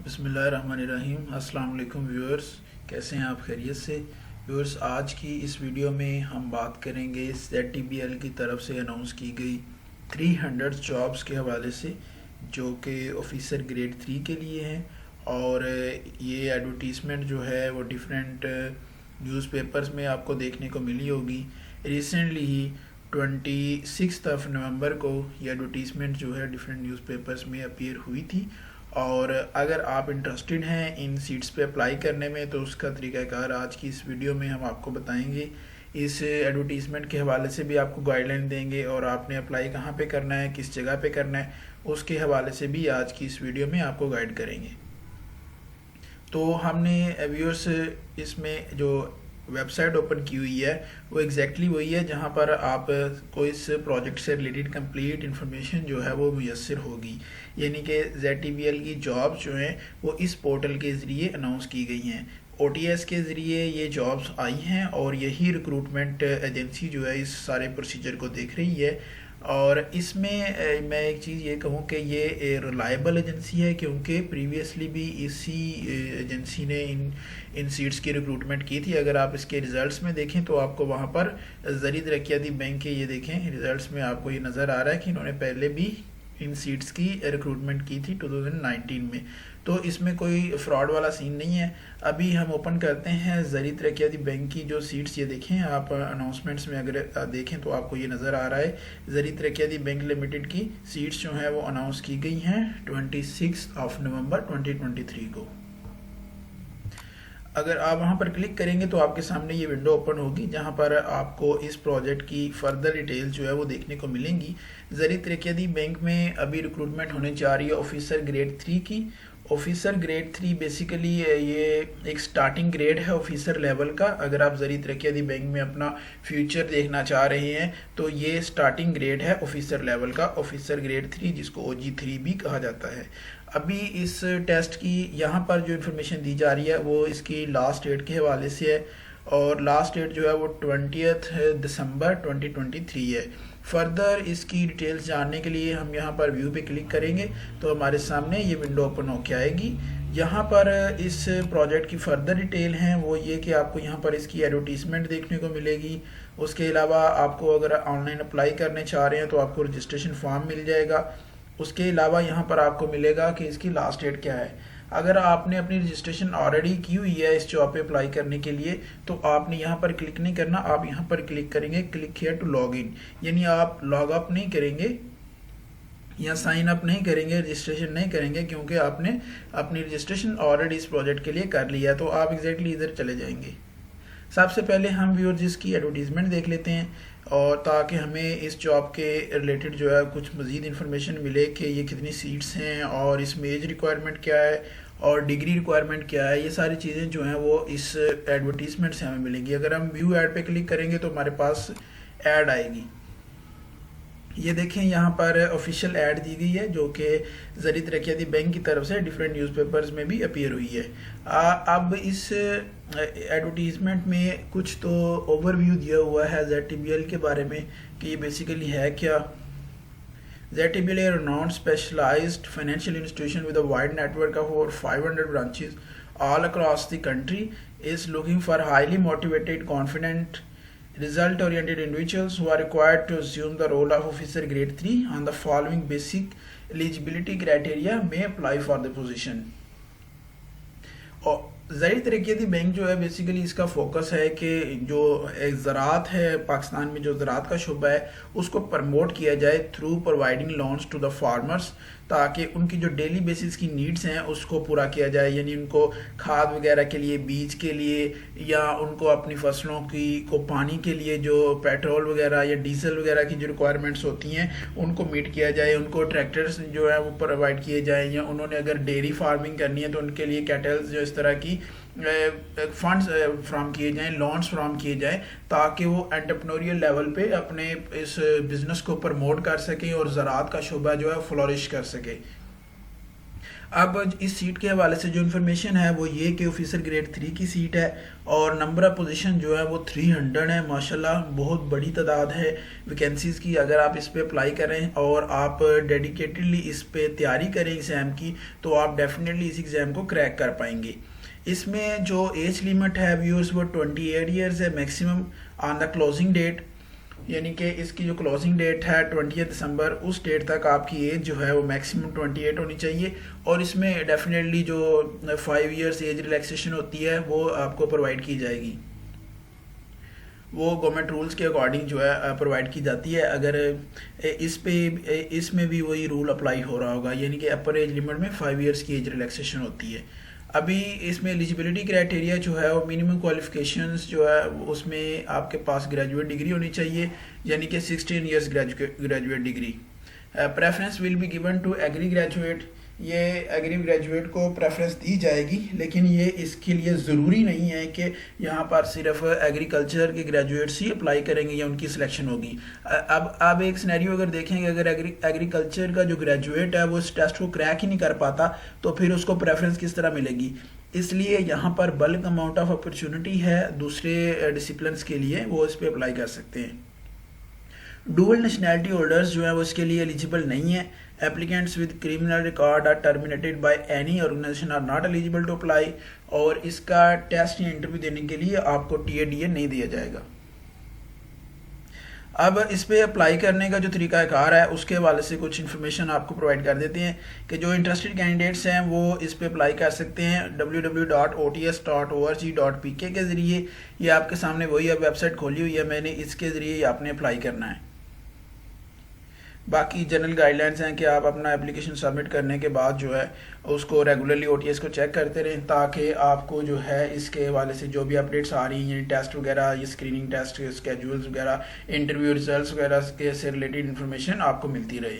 बिस्मिल्लाहिर्रहमानिर्रहीम। अस्सलाम वालेकुम व्यूअर्स, कैसे हैं आप? खैरियत से? व्यूअर्स, आज की इस वीडियो में हम बात करेंगे ZTBL की तरफ से अनाउंस की गई 300 जॉब्स के हवाले से, जो कि ऑफिसर ग्रेड 3 के लिए हैं। और ये एडवर्टीज़मेंट जो है वो डिफरेंट न्यूज़पेपर्स में आपको देखने को मिली होगी। रिसेंटली ही 26 नवंबर को ये एडवर्टीज़मेंट जो है डिफरेंट न्यूज़पेपर्स में अपीयर हुई थी। और अगर आप इंटरेस्टेड हैं इन सीट्स पे अप्लाई करने में तो उसका तरीक़ाकार आज की इस वीडियो में हम आपको बताएंगे। इस एडवर्टीज़मेंट के हवाले से भी आपको गाइडलाइन देंगे और आपने अप्लाई कहाँ पे करना है, किस जगह पे करना है, उसके हवाले से भी आज की इस वीडियो में आपको गाइड करेंगे। तो हमने व्यूअर्स इसमें जो वेबसाइट ओपन की हुई है वो एग्जैक्टली वही है जहां पर आप को इस प्रोजेक्ट से रिलेटेड कंप्लीट इन्फॉर्मेशन जो है वो मुयसर होगी। यानी कि ZTBL की जॉब्स जो हैं वो इस पोर्टल के ज़रिए अनाउंस की गई हैं। OTS के ज़रिए ये जॉब्स आई हैं और यही रिक्रूटमेंट एजेंसी जो है इस सारे प्रोसीजर को देख रही है। और इसमें मैं एक चीज़ ये कहूँ कि ये रिलायबल एजेंसी है, क्योंकि प्रीवियसली भी इसी एजेंसी ने इन सीट्स की रिक्रूटमेंट की थी। अगर आप इसके रिज़ल्ट्स में देखें तो आपको वहाँ पर ज़री तरक्याती बैंक के ये देखें रिज़ल्ट्स में आपको ये नज़र आ रहा है कि इन्होंने पहले भी इन सीट्स की रिक्रूटमेंट की थी 2019 में। तो इसमें कोई फ्रॉड वाला सीन नहीं है। अभी हम ओपन करते हैं ज़री तरक्याती बैंक की जो सीट्स, ये देखें आप अनाउंसमेंट्स में अगर देखें तो आपको ये नज़र आ रहा है ज़री तरक्याती बैंक लिमिटेड की सीट्स जो हैं वो अनाउंस की गई हैं 26 नवंबर 2023 को। अगर आप वहां पर क्लिक करेंगे तो आपके सामने ये विंडो ओपन होगी जहां पर आपको इस प्रोजेक्ट की फर्दर डिटेल जो है वो देखने को मिलेंगी। ज़री तरक्याती बैंक में अभी रिक्रूटमेंट होने जा रही है ऑफिसर ग्रेड 3 की। ऑफिसर ग्रेड 3 बेसिकली ये एक स्टार्टिंग ग्रेड है ऑफिसर लेवल का। अगर आप ज़री तरक्याती बैंक में अपना फ्यूचर देखना चाह रहे हैं तो ये स्टार्टिंग ग्रेड है ऑफिसर लेवल का, ऑफिसर ग्रेड 3, जिसको OG3 भी कहा जाता है। अभी इस टेस्ट की यहाँ पर जो इन्फॉर्मेशन दी जा रही है वो इसकी लास्ट डेट के हवाले से है, और लास्ट डेट जो है वो 20 दिसंबर 2023 है। फर्दर इसकी डिटेल्स जानने के लिए हम यहाँ पर व्यू पे क्लिक करेंगे तो हमारे सामने ये विंडो ओपन होके आएगी। यहाँ पर इस प्रोजेक्ट की फर्दर डिटेल हैं वो ये कि आपको यहाँ पर इसकी एडवर्टीजमेंट देखने को मिलेगी। उसके अलावा आपको अगर ऑनलाइन अप्लाई करने चाह रहे हैं तो आपको रजिस्ट्रेशन फॉर्म मिल जाएगा। उसके अलावा यहाँ पर आपको मिलेगा कि इसकी लास्ट डेट क्या है। अगर आपने अपनी रजिस्ट्रेशन ऑलरेडी की हुई है इस जॉब पे अप्लाई करने के लिए तो आपने यहाँ पर क्लिक नहीं करना, आप यहाँ पर क्लिक करेंगे click here to log in, यानी आप लॉग अप नहीं करेंगे या साइन अप नहीं करेंगे, रजिस्ट्रेशन नहीं करेंगे, क्योंकि आपने अपनी रजिस्ट्रेशन ऑलरेडी इस प्रोजेक्ट के लिए कर लिया है। तो आप एग्जैक्टली इधर चले जाएंगे। सबसे पहले हम व्यूअर्स इसकी एडवर्टीजमेंट देख लेते हैं, और ताकि हमें इस जॉब के रिलेटेड जो है कुछ मज़ीद इन्फॉर्मेशन मिले कि ये कितनी सीट्स हैं और इसमें एज रिक्वायरमेंट क्या है और डिग्री रिक्वायरमेंट क्या है। ये सारी चीज़ें जो हैं वो इस एडवर्टीजमेंट से हमें मिलेंगी। अगर हम व्यू ऐड पे क्लिक करेंगे तो हमारे पास ऐड आएगी। ये देखें यहाँ पर ऑफिशियल ऐड दी गई है जो कि ज़री तरक्याती बैंक की तरफ से डिफरेंट न्यूज़पेपर्स में भी अपीयर हुई है। अब इस एडवर्टीजमेंट में कुछ तो ओवरव्यू दिया हुआ है ZTBL के बारे में कि ये बेसिकली है क्या। ZTBL is a renowned specialized financial institution with a wide network of over 500 branches all across the country, is looking for highly motivated, confident, result-oriented individuals who are required to assume the role of officer grade 3 on the following basic eligibility criteria may apply for the position। और ज़री तरक्याती bank जो है basically इसका focus है कि जो ज़राअत है पाकिस्तान में, जो ज़राअत का शुबा है उसको प्रमोट किया जाए through providing loans to the farmers, ताकि उनकी जो डेली बेसिस की नीड्स हैं उसको पूरा किया जाए। यानी उनको खाद वगैरह के लिए, बीज के लिए, या उनको अपनी फसलों की को पानी के लिए जो पेट्रोल वगैरह या डीजल वगैरह की जो रिक्वायरमेंट्स होती हैं उनको मीट किया जाए। उनको ट्रैक्टर्स जो है वो प्रोवाइड किए जाएँ, या उन्होंने अगर डेयरी फार्मिंग करनी है तो उनके लिए कैटल्स जो इस तरह की फंड्स फ्राहम किए जाएं, लोन्स फ्राहम किए जाएं, ताकि वो एंटरप्रेन्योरियल लेवल पे अपने इस बिज़नेस को प्रमोट कर सकें और ज़राअत का शुबा जो है फ्लोरिश कर सके। अब इस सीट के हवाले से जो इन्फॉर्मेशन है वो ये कि ऑफिसर ग्रेड 3 की सीट है और नंबर ऑफ पोजीशन जो है वो 300 है। माशाल्लाह बहुत बड़ी तादाद है वैकेंसीज़ की। अगर आप इस पे अप्लाई करें और आप डेडिकेटेडली इस पे तैयारी करें एग्ज़ाम की तो आप डेफिनेटली इस एग्ज़ाम को क्रैक कर पाएंगे। इसमें जो एज लिमिट है व्यूअर्स वो 28 ईयर्स है maximum on the closing date, यानी कि इसकी जो क्लोजिंग डेट है 20 दिसंबर, उस डेट तक आपकी एज जो है वो मैक्सिमम 28 होनी चाहिए। और इसमें डेफिनेटली जो 5 ईयर्स एज रिलैक्सेशन होती है वो आपको प्रोवाइड की जाएगी, वो गवर्नमेंट रूल्स के अकॉर्डिंग जो है प्रोवाइड की जाती है। अगर इसमें भी वही रूल अप्लाई हो रहा होगा, यानी कि अपर एज लिमिट में 5 ईयर्स की एज रिलैक्सेशन होती है। अभी इसमें एलिजिबिलिटी क्राइटेरिया जो है वो मिनिमम क्वालिफिकेशंस जो है उसमें आपके पास ग्रेजुएट डिग्री होनी चाहिए, यानी कि 16 years graduate degree. Preference will be given to agri graduate, ये एग्री ग्रेजुएट को प्रेफरेंस दी जाएगी, लेकिन ये इसके लिए ज़रूरी नहीं है कि यहाँ पर सिर्फ एग्रीकल्चर के ग्रेजुएट्स ही अप्लाई करेंगे या उनकी सिलेक्शन होगी। अब एक सिनेरियो अगर देखेंगे, अगर एग्रीकल्चर का जो ग्रेजुएट है वो इस टेस्ट को क्रैक ही नहीं कर पाता तो फिर उसको प्रेफरेंस किस तरह मिलेगी। इसलिए यहाँ पर बल्क अमाउंट ऑफ अपॉर्चुनिटी है दूसरे डिसिप्लिन्स के लिए, वो इस पर अप्लाई कर सकते हैं। डुअल नेशनैलिटी होल्डर्स जो है वो इसके लिए एलिजिबल नहीं है। Applicants with criminal record or terminated by any organisation are not eligible to apply, और इसका टेस्ट या इंटरव्यू देने के लिए आपको टीएडीए नहीं दिया जाएगा। अब इस पे अप्लाई करने का जो तरीकाकार है उसके हवाले से कुछ इन्फॉर्मेशन आपको प्रोवाइड कर देते हैं कि जो इंटरेस्टेड कैंडिडेट्स हैं वो इस पे अप्लाई कर सकते हैं www.ots.org.pk के ज़रिए। ये आपके सामने वही अब वेबसाइट खोली हुई है मैंने, इसके ज़रिए आपने अप्लाई करना है। बाकी जनरल गाइडलाइंस हैं कि आप अपना एप्लीकेशन सबमिट करने के बाद जो है उसको रेगुलरली ओटीएस को चेक करते रहें, ताकि आपको जो है इसके हवाले से जो भी अपडेट्स आ रही हैं, टेस्ट वगैरह, ये स्क्रीनिंग टेस्ट स्केड्यूल्स वगैरह, इंटरव्यू रिजल्ट्स वगैरह के से रिलेटेड इन्फॉर्मेशन आपको मिलती रहे।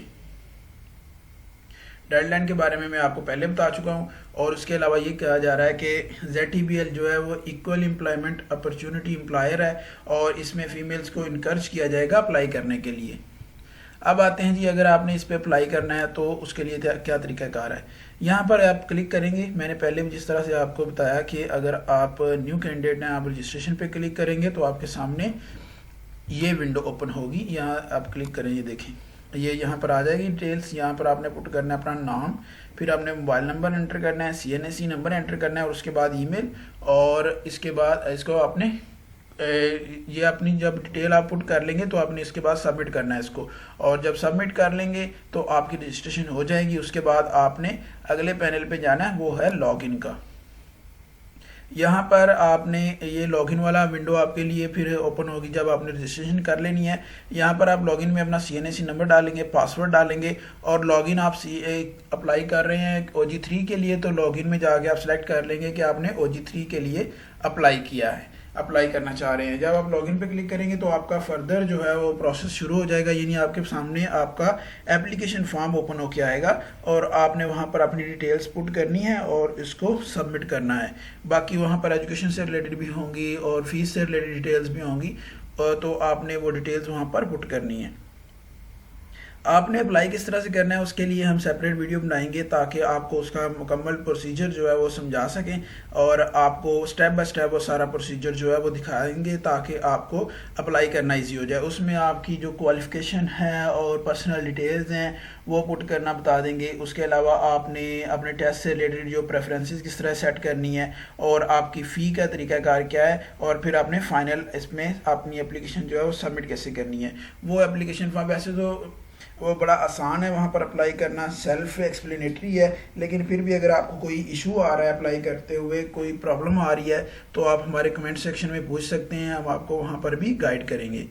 डेडलाइन के बारे में मैं आपको पहले बता चुका हूँ, और उसके अलावा ये कहा जा रहा है कि ZTBL जो है वो इक्वल एम्प्लॉयमेंट अपॉर्चुनिटी एम्प्लॉयर है और इसमें फीमेल्स को इनकरेज किया जाएगा अप्लाई करने के लिए। अब आते हैं जी, अगर आपने इस पे अप्लाई करना है तो उसके लिए क्या तरीकाकार है। यहाँ पर आप क्लिक करेंगे, मैंने पहले भी जिस तरह से आपको बताया कि अगर आप न्यू कैंडिडेट हैं, आप रजिस्ट्रेशन पे क्लिक करेंगे तो आपके सामने ये विंडो ओपन होगी। यहाँ आप क्लिक करें, ये देखें, ये यहाँ पर आ जाएगी डिटेल्स। यहाँ पर आपने पुट करना है अपना नाम, फिर आपने मोबाइल नंबर एंटर करना है, CNAC नंबर एंटर करना है, और उसके बाद ईमेल, और इसके बाद इसको आपने ये अपनी जब डिटेल आप पुट कर लेंगे तो आपने इसके बाद सबमिट करना है इसको, और जब सबमिट कर लेंगे तो आपकी रजिस्ट्रेशन हो जाएगी। उसके बाद आपने अगले पैनल पे जाना है, वो है लॉगिन का। यहाँ पर आपने ये लॉगिन वाला विंडो आपके लिए फिर ओपन होगी जब आपने रजिस्ट्रेशन कर लेनी है। यहाँ पर आप लॉगिन में अपना CNAC नंबर डालेंगे, पासवर्ड डालेंगे, और लॉगिन आप अप्लाई कर रहे हैं OG3 के लिए तो लॉगिन में जाके आप सेलेक्ट कर लेंगे कि आपने OG3 के लिए अप्लाई करना चाह रहे हैं। जब आप लॉगिन पे क्लिक करेंगे तो आपका फर्दर जो है वो प्रोसेस शुरू हो जाएगा, यानी आपके सामने आपका एप्लीकेशन फॉर्म ओपन होके आएगा और आपने वहाँ पर अपनी डिटेल्स पुट करनी है और इसको सबमिट करना है। बाकी वहाँ पर एजुकेशन से रिलेटेड भी होंगी और फीस से रिलेटेड डिटेल्स भी होंगी, तो आपने वो डिटेल्स वहाँ पर पुट करनी है। आपने अप्लाई किस तरह से करना है उसके लिए हम सेपरेट वीडियो बनाएंगे, ताकि आपको उसका मुकम्मल प्रोसीजर जो है वो समझा सकें, और आपको स्टेप बाय स्टेप वो सारा प्रोसीजर जो है वो दिखाएंगे ताकि आपको अप्लाई करना इजी हो जाए। उसमें आपकी जो क्वालिफ़िकेशन है और पर्सनल डिटेल्स हैं वो पुट करना बता देंगे। उसके अलावा आपने अपने टेस्ट से रिलेटेड जो प्रेफरेंसेस किस तरह सेट करनी है, और आपकी फ़ी का तरीकाकार क्या है, और फिर आपने फाइनल इसमें अपनी एप्लीकेशन जो है वो सबमिट कैसे करनी है। वो एप्लीकेशन फॉर्म वैसे तो वो बड़ा आसान है, वहाँ पर अप्लाई करना सेल्फ एक्सप्लेनेटरी है, लेकिन फिर भी अगर आपको कोई इशू आ रहा है अप्लाई करते हुए, कोई प्रॉब्लम आ रही है, तो आप हमारे कमेंट सेक्शन में पूछ सकते हैं, हम आपको वहाँ पर भी गाइड करेंगे।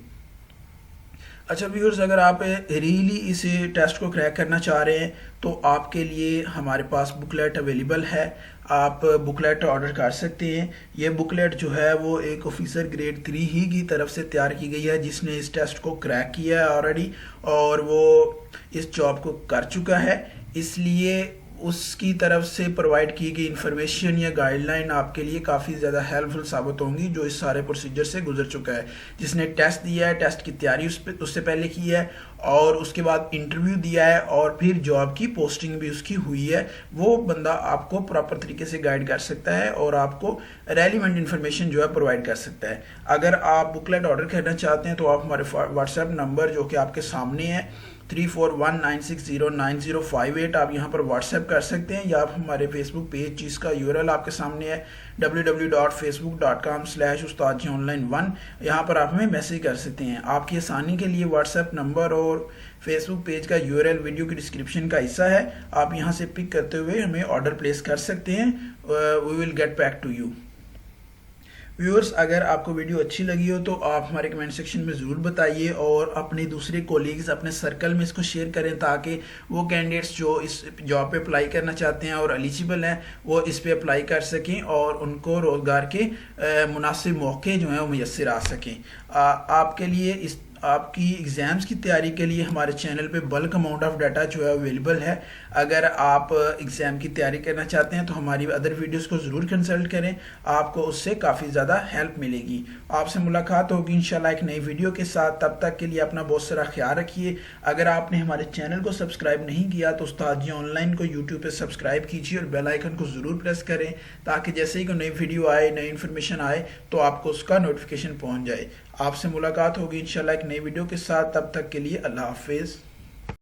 अच्छा व्यूअर्स, अगर आप रियली इस टेस्ट को क्रैक करना चाह रहे हैं तो आपके लिए हमारे पास बुकलेट अवेलेबल है, आप बुकलेट ऑर्डर कर सकते हैं। ये बुकलेट जो है वो एक ऑफिसर ग्रेड 3 ही की तरफ से तैयार की गई है, जिसने इस टेस्ट को क्रैक किया है ऑलरेडी और वो इस जॉब को कर चुका है, इसलिए उसकी तरफ से प्रोवाइड की गई इन्फॉर्मेशन या गाइडलाइन आपके लिए काफ़ी ज़्यादा हेल्पफुल साबित होंगी, जो इस सारे प्रोसीजर से गुजर चुका है। जिसने टेस्ट दिया है, टेस्ट की तैयारी उससे पहले की है और उसके बाद इंटरव्यू दिया है और फिर जॉब की पोस्टिंग भी उसकी हुई है, वो बंदा आपको प्रॉपर तरीके से गाइड कर सकता है और आपको रेलिवेंट इन्फॉर्मेशन जो है प्रोवाइड कर सकता है। अगर आप बुकलेट ऑर्डर करना चाहते हैं तो आप हमारे व्हाट्सएप नंबर जो कि आपके सामने है 3419609058 आप यहाँ पर व्हाट्सएप कर सकते हैं, या आप हमारे फेसबुक पेज जिसका यूआरएल आपके सामने है www.facebook.com/ustadionline1 यहाँ पर आप हमें मैसेज कर सकते हैं। आपकी आसानी के लिए व्हाट्सएप नंबर और फेसबुक पेज का यूआरएल वीडियो की डिस्क्रिप्शन का हिस्सा है, आप यहाँ से पिक करते हुए हमें ऑर्डर प्लेस कर सकते हैं। We will get back to you. Viewers, अगर आपको वीडियो अच्छी लगी हो तो आप हमारे कमेंट सेक्शन में ज़रूर बताइए और अपने दूसरे कोलीग्स अपने सर्कल में इसको शेयर करें, ताकि वो कैंडिडेट्स जो इस जॉब पे अप्लाई करना चाहते हैं और एलिजिबल हैं वो इस पे अप्लाई कर सकें और उनको रोज़गार के मुनासिब मौके जो हैं वो मुयस्सर आ सकें। आपके लिए इस आपकी एग्ज़ाम्स की तैयारी के लिए हमारे चैनल पे बल्क अमाउंट ऑफ डाटा जो है अवेलेबल है। अगर आप एग्ज़ाम की तैयारी करना चाहते हैं तो हमारी अदर वीडियोस को ज़रूर कंसल्ट करें, आपको उससे काफ़ी ज़्यादा हेल्प मिलेगी। आपसे मुलाकात होगी इंशाल्लाह एक नई वीडियो के साथ। तब तक के लिए अपना बहुत सारा ख्याल रखिए। अगर आपने हमारे चैनल को सब्सक्राइब नहीं किया तो उस्ताद जी ऑनलाइन को यूट्यूब पर सब्सक्राइब कीजिए और बेल आइकन को ज़रूर प्रेस करें, ताकि जैसे ही कोई नई वीडियो आए, नई इन्फॉर्मेशन आए तो आपको उसका नोटिफिकेशन पहुँच जाए। आपसे मुलाकात होगी इंशाल्लाह एक नई वीडियो के साथ। तब तक के लिए अल्लाह हाफिज़।